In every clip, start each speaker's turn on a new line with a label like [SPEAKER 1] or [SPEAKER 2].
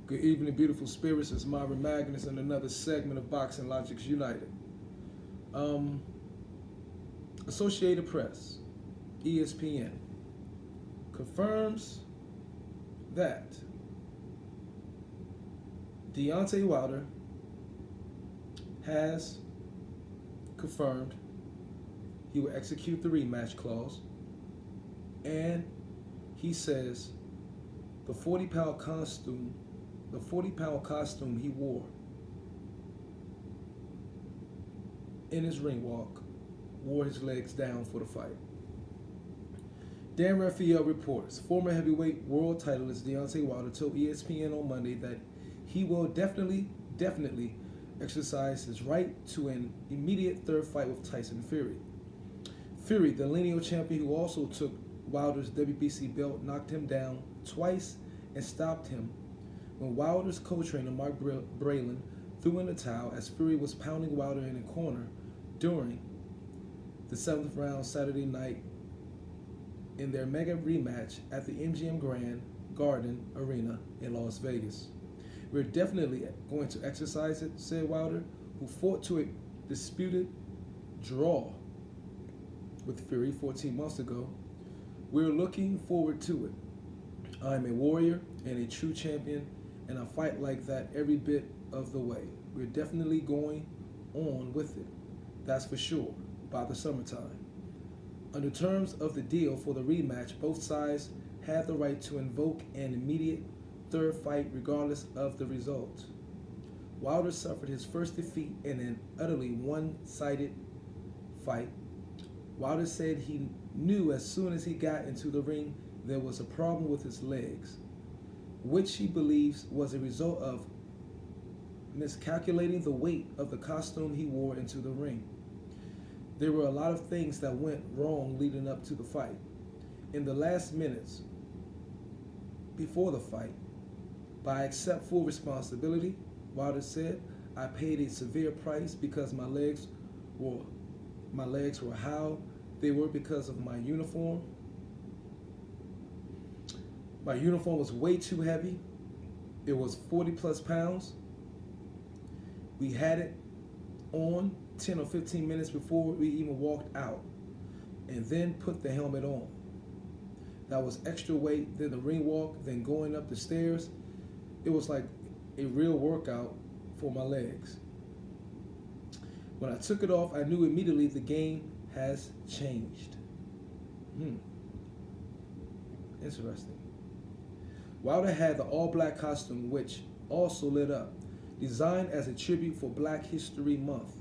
[SPEAKER 1] Good evening, beautiful spirits. It's Myron Magnus and another segment of Boxing Logics United. Associated Press, ESPN, confirms that Deontay Wilder has confirmed he will execute the rematch clause, and he says the 40-pound costume he wore in his ring walk wore his legs down for the fight. Dan Raphael reports former heavyweight world titleist Deontay Wilder told ESPN on Monday that he will definitely exercise his right to an immediate third fight with Tyson Fury. Fury, the lineal champion who also took Wilder's WBC belt, knocked him down twice and stopped him when Wilder's co-trainer Mark Breland threw in the towel as Fury was pounding Wilder in a corner during the 7th round Saturday night in their mega rematch at the MGM Grand Garden Arena in Las Vegas. "We're definitely going to exercise it," said Wilder, who fought to a disputed draw with Fury 14 months ago. "We're looking forward to it. I'm a warrior and a true champion, and I fight like that every bit of the way. We're definitely going on with it, that's for sure, by the summertime." Under terms of the deal for the rematch, both sides had the right to invoke an immediate third fight regardless of the result. Wilder suffered his first defeat in an utterly one-sided fight. Wilder said he knew as soon as he got into the ring there was a problem with his legs, which he believes was a result of miscalculating the weight of the costume he wore into the ring. There were a lot of things that went wrong leading up to the fight. In the last minutes before the fight, but I accept full responsibility, Wilder said. "I paid a severe price because my legs were how they were because of my uniform. My uniform was way too heavy. It was 40 plus pounds. We had it on 10 or 15 minutes before we even walked out, and then put the helmet on. That was extra weight, then the ring walk, then going up the stairs. It was like a real workout for my legs. When I took it off, I knew immediately the game has changed." Interesting. Wilder had the all-black costume, which also lit up, designed as a tribute for Black History Month.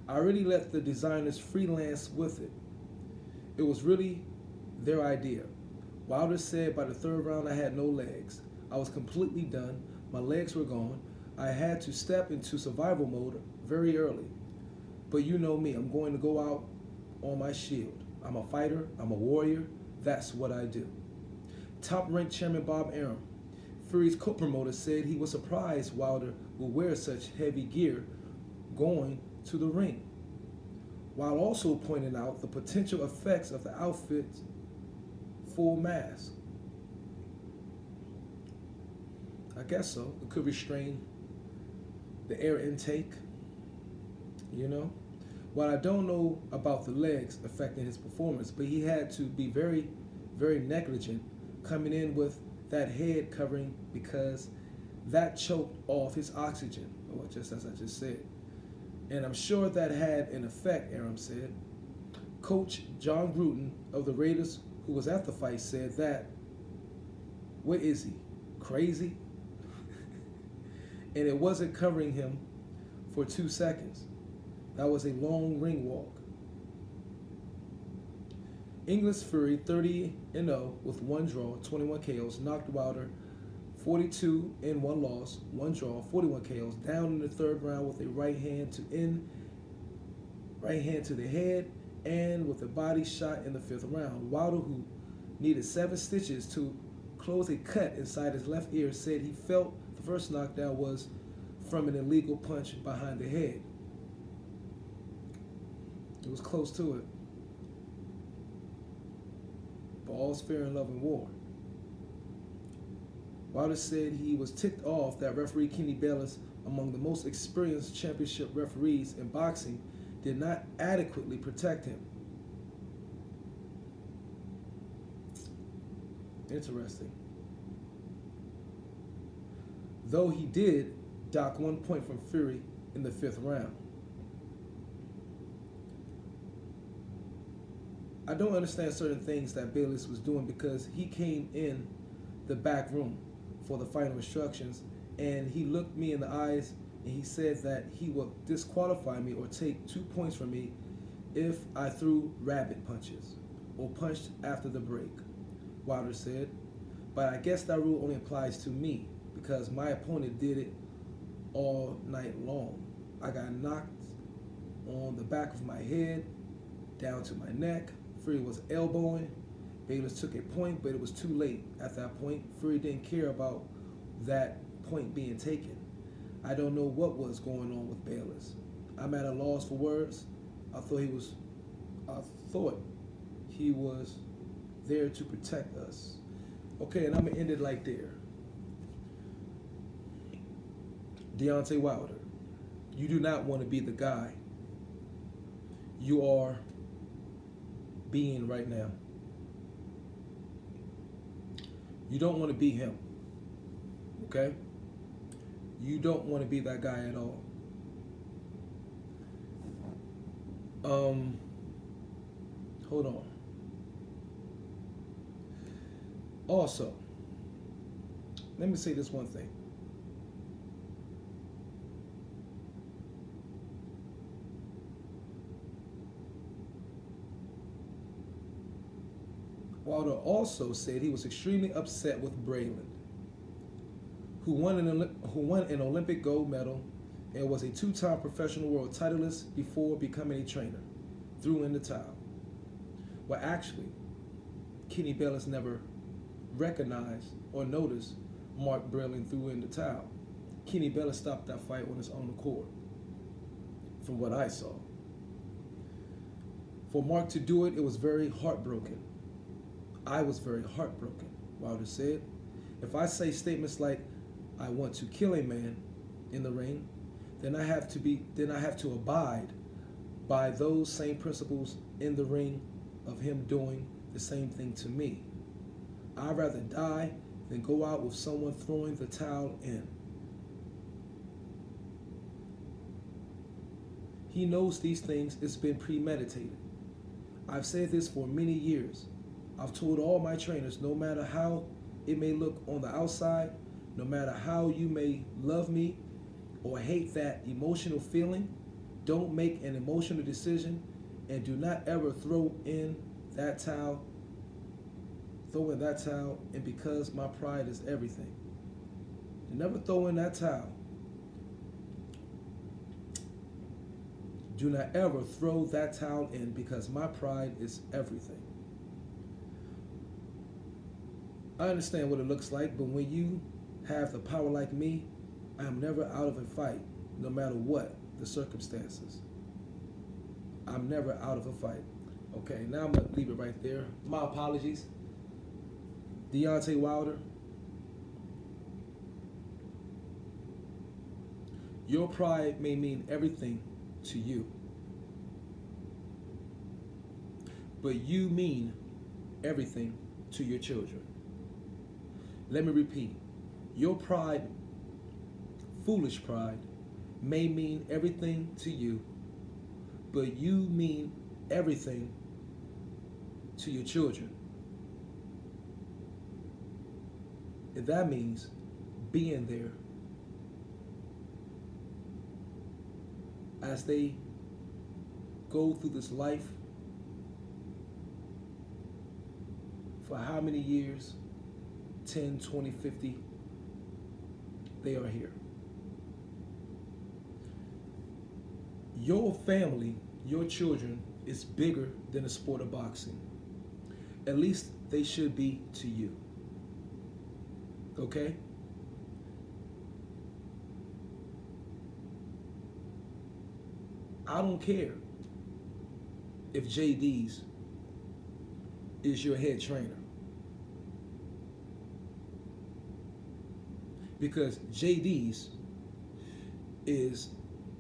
[SPEAKER 1] "I already let the designers freelance with it. It was really their idea." Wilder said, "By the third round, I had no legs. I was completely done. My legs were gone. I had to step into survival mode very early. But you know me, I'm going to go out on my shield. I'm a fighter, I'm a warrior. That's what I do." Top-ranked chairman Bob Arum, Fury's co-promoter, said he was surprised Wilder would wear such heavy gear going to the ring, while also pointing out the potential effects of the outfit's full mask. I guess so. It could restrain the air intake, While I don't know about the legs affecting his performance, but he had to be very, very negligent coming in with that head covering because that choked off his oxygen, or just as I just said. And I'm sure that had an effect, Arum said. Coach John Gruden of the Raiders, who was at the fight, said that, "What is he, crazy?" And it wasn't covering him for 2 seconds. That was a long ring walk. English Fury, 30-0 with 1 draw, 21 KOs, knocked Wilder 42 in 1 loss, 1 draw, 41 KOs, down in the third round with a right hand to the head and with a body shot in the 5th round. Wilder, who needed 7 stitches to close a cut inside his left ear, said he felt the first knockdown was from an illegal punch behind the head. It was close to it. But all's fair in love and war. Wilder said he was ticked off that referee Kenny Bayless, among the most experienced championship referees in boxing, did not adequately protect him. Interesting. Though he did dock 1 point from Fury in the 5th round. I don't understand certain things that Bayless was doing, because he came in the back room for the final instructions and he looked me in the eyes and he said that he would disqualify me or take 2 points from me if I threw rabbit punches or punched after the break, Wilder said. But I guess that rule only applies to me because my opponent did it all night long. I got knocked on the back of my head, down to my neck. Fury was elbowing. Bayless took a point, but it was too late at that point. Fury didn't care about that point being taken. I don't know what was going on with Bayless. I'm at a loss for words. I thought he was there to protect us. Okay, and I'm gonna end it like there. Deontay Wilder, you do not want to be the guy you are being right now. You don't want to be him, okay? You don't want to be that guy at all. Hold on. Also, let me say this one thing. Wilder also said he was extremely upset with Breland, who won an Olympic gold medal and was a 2-time professional world titleist before becoming a trainer, threw in the towel. Well, actually, Kenny Bayless never recognized or noticed Mark Breland threw in the towel. Kenny Bayless stopped that fight on his own accord, from what I saw. For Mark to do it, it was very heartbroken. I was very heartbroken, Wilder said. If I say statements like, I want to kill a man in the ring, then I have to abide by those same principles in the ring of him doing the same thing to me. I'd rather die than go out with someone throwing the towel in. He knows these things. It's been premeditated. I've said this for many years. I've told all my trainers, no matter how it may look on the outside, no matter how you may love me or hate that emotional feeling, don't make an emotional decision and do not ever throw in that towel, and because my pride is everything. You never throw in that towel. Do not ever throw that towel in because my pride is everything. I understand what it looks like, but when you have the power like me, I am never out of a fight, no matter what the circumstances. I'm never out of a fight. Okay, now I'm going to leave it right there. My apologies. Deontay Wilder, your pride may mean everything to you, but you mean everything to your children. Let me repeat. Your pride, foolish pride, may mean everything to you, but you mean everything to your children. And that means being there as they go through this life for how many years? 10, 20, 50, they are here. Your family, your children, is bigger than the sport of boxing. At least they should be to you. Okay? I don't care if Jay Deas is your head trainer. because Jay Deas is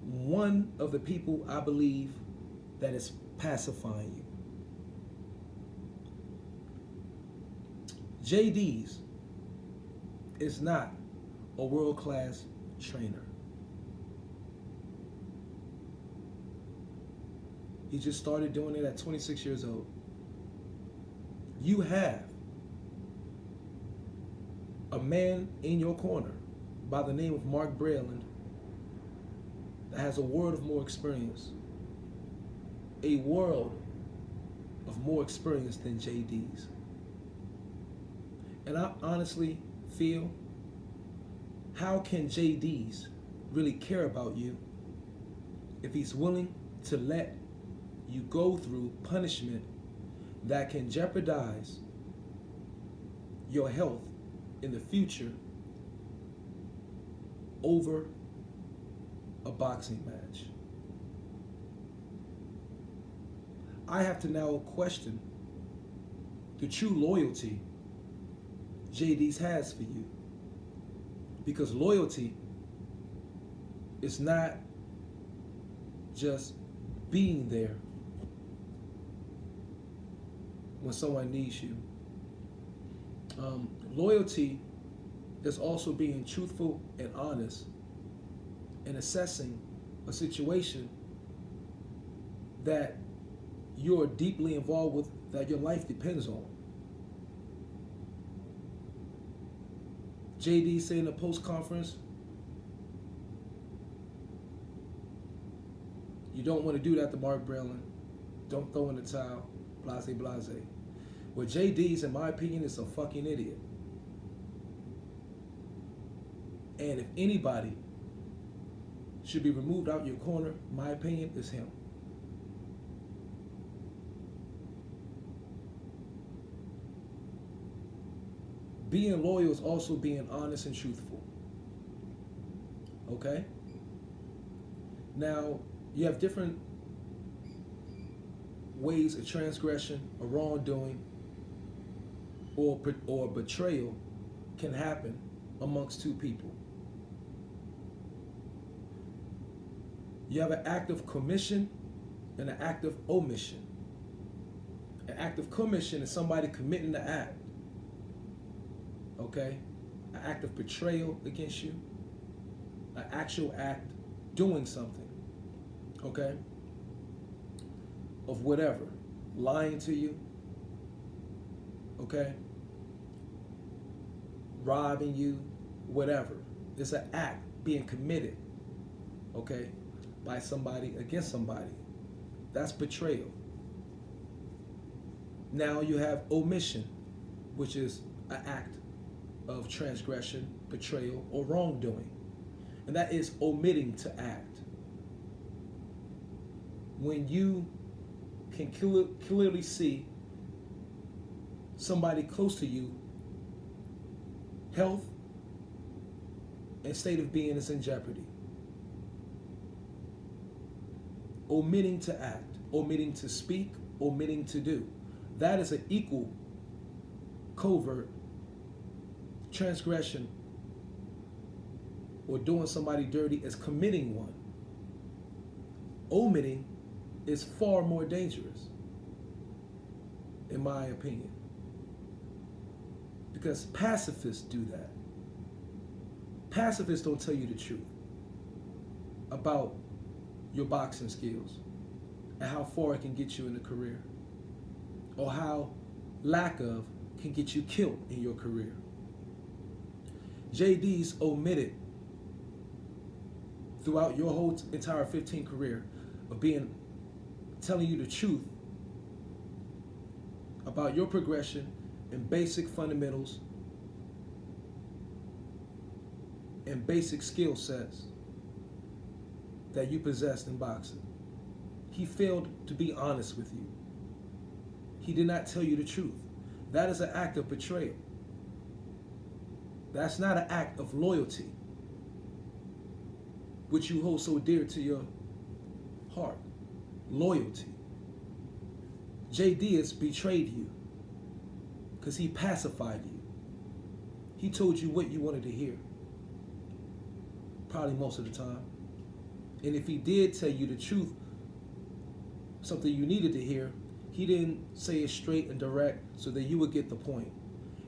[SPEAKER 1] one of the people I believe that is pacifying you. Jay Deas is not a world-class trainer. He just started doing it at 26 years old. You have a man in your corner by the name of Mark Breland that has a world of more experience. A world of more experience than Jay Deas. And I honestly feel, how can Jay Deas really care about you if he's willing to let you go through punishment that can jeopardize your health in the future over a boxing match? I have to now question the true loyalty Jay Deas has for you. Because loyalty is not just being there when someone needs you. Loyalty is also being truthful and honest and assessing a situation that you're deeply involved with, that your life depends on. Jay Deas said in a post-conference, you don't want to do that to Mark Breland. Don't throw in the towel. Blase, blase. Well, Jay Deas, in my opinion, is a fucking idiot. And if anybody should be removed out your corner, my opinion is him. Being loyal is also being honest and truthful. Okay? Now, you have different ways of transgression or wrongdoing or betrayal can happen amongst two people. You have an act of commission and an act of omission. An act of commission is somebody committing the act. Okay? An act of betrayal against you. An actual act doing something. Okay? Of whatever. Lying to you. Okay? Robbing you. Whatever. It's an act being committed. Okay? By somebody against somebody. That's betrayal. Now you have omission, which is an act of transgression, betrayal, or wrongdoing. And that is omitting to act. When you can clearly see somebody close to you, health and state of being is in jeopardy. Omitting to act, omitting to speak, omitting to do. That is an equal covert transgression or doing somebody dirty as committing one. Omitting is far more dangerous, in my opinion. Because pacifists do that. Pacifists don't tell you the truth about your boxing skills and how far it can get you in a career, or how lack of can get you killed in your career. Jay Deas omitted throughout your whole entire 15 career of telling you the truth about your progression and basic fundamentals and basic skill sets that you possessed in boxing. He failed to be honest with you. He did not tell you the truth. That is an act of betrayal. That's not an act of loyalty, which you hold so dear to your heart. Loyalty. Jay Deas betrayed you because he pacified you. He told you what you wanted to hear. probably most of the time. And if he did tell you the truth, something you needed to hear, he didn't say it straight and direct so that you would get the point.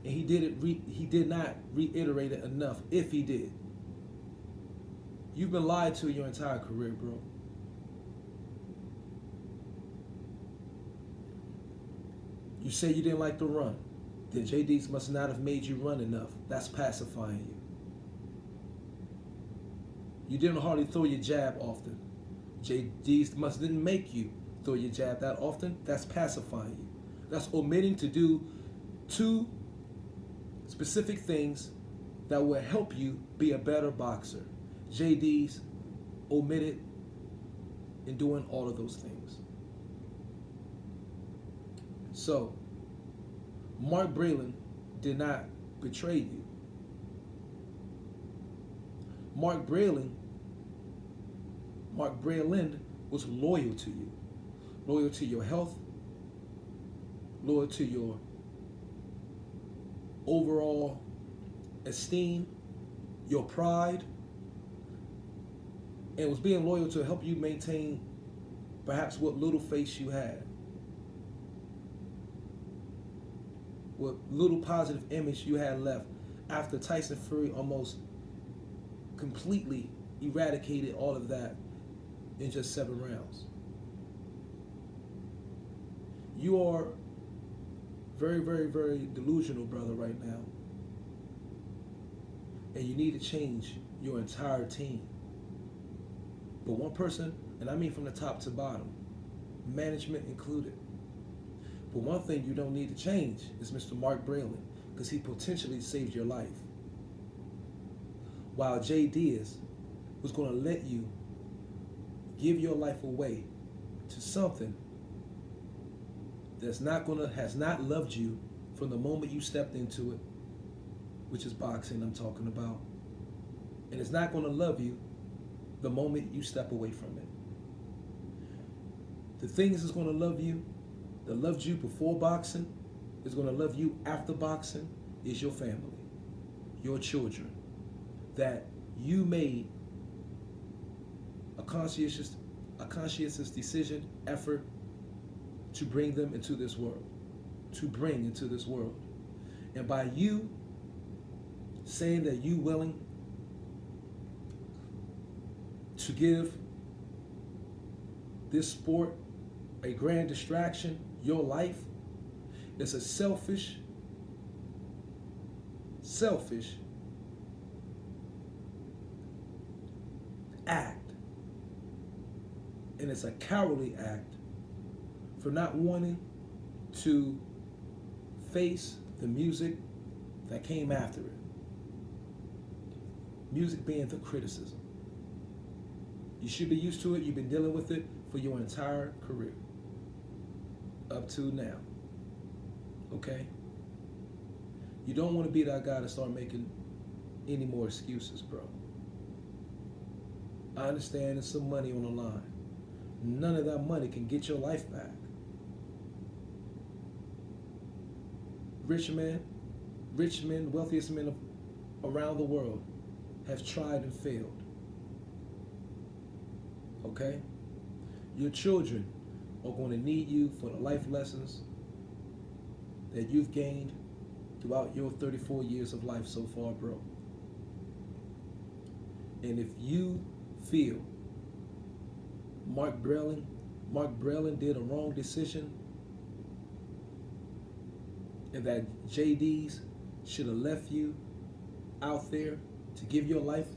[SPEAKER 1] And he did not reiterate it enough, if he did. You've been lied to your entire career, bro. You say you didn't like to run. Then Jay Deas must not have made you run enough. That's pacifying you. You didn't hardly throw your jab often. Jay Deas must didn't make you throw your jab that often. That's pacifying you. That's omitting to do two specific things that will help you be a better boxer. Jay Deas omitted in doing all of those things. So, Mark Breland did not betray you. Mark Breland was loyal to you. Loyal to your health, loyal to your overall esteem, your pride, and was being loyal to help you maintain perhaps what little face you had, what little positive image you had left after Tyson Fury almost completely eradicated all of that in just 7 rounds. You are very, very, very delusional, brother, right now. And you need to change your entire team. But one person, and I mean from the top to bottom, management included. But one thing you don't need to change is Mr. Mark Breland, because he potentially saved your life. While Jay Deas was going to let you give your life away to something has not loved you from the moment you stepped into it, which is boxing I'm talking about, and it's not going to love you the moment you step away from it. The things that's going to love you, that loved you before boxing, is going to love you after boxing, is your family, your children, that you made a conscientious decision, effort to bring them into this world, And by you saying that you willing to give this sport a grand distraction, your life, is a selfish act. And it's a cowardly act for not wanting to face the music that came after it. Music being the criticism. You should be used to it. You've been dealing with it for your entire career. Up to now. Okay? You don't want to be that guy to start making any more excuses, bro. I understand there's some money on the line. None of that money can get your life back. Rich men, wealthiest men around the world have tried and failed. Okay? Your children are going to need you for the life lessons that you've gained throughout your 34 years of life so far, bro. And if you feel Mark Breland did a wrong decision, and that Jay Deas should have left you out there to give your life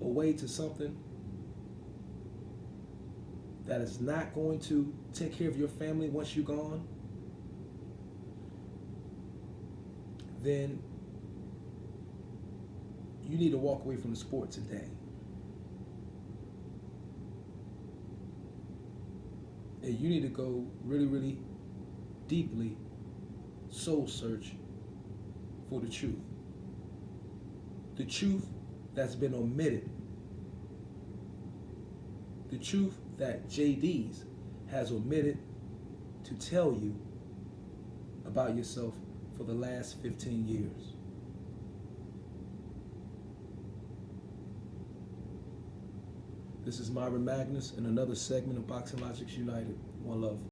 [SPEAKER 1] away to something that is not going to take care of your family once you're gone, then you need to walk away from the sport today. And you need to go really, really deeply soul search for the truth. The truth that's been omitted. The truth that Jay Deas has omitted to tell you about yourself for the last 15 years. This is Myron Magnus in another segment of Boxing Logics United. One love.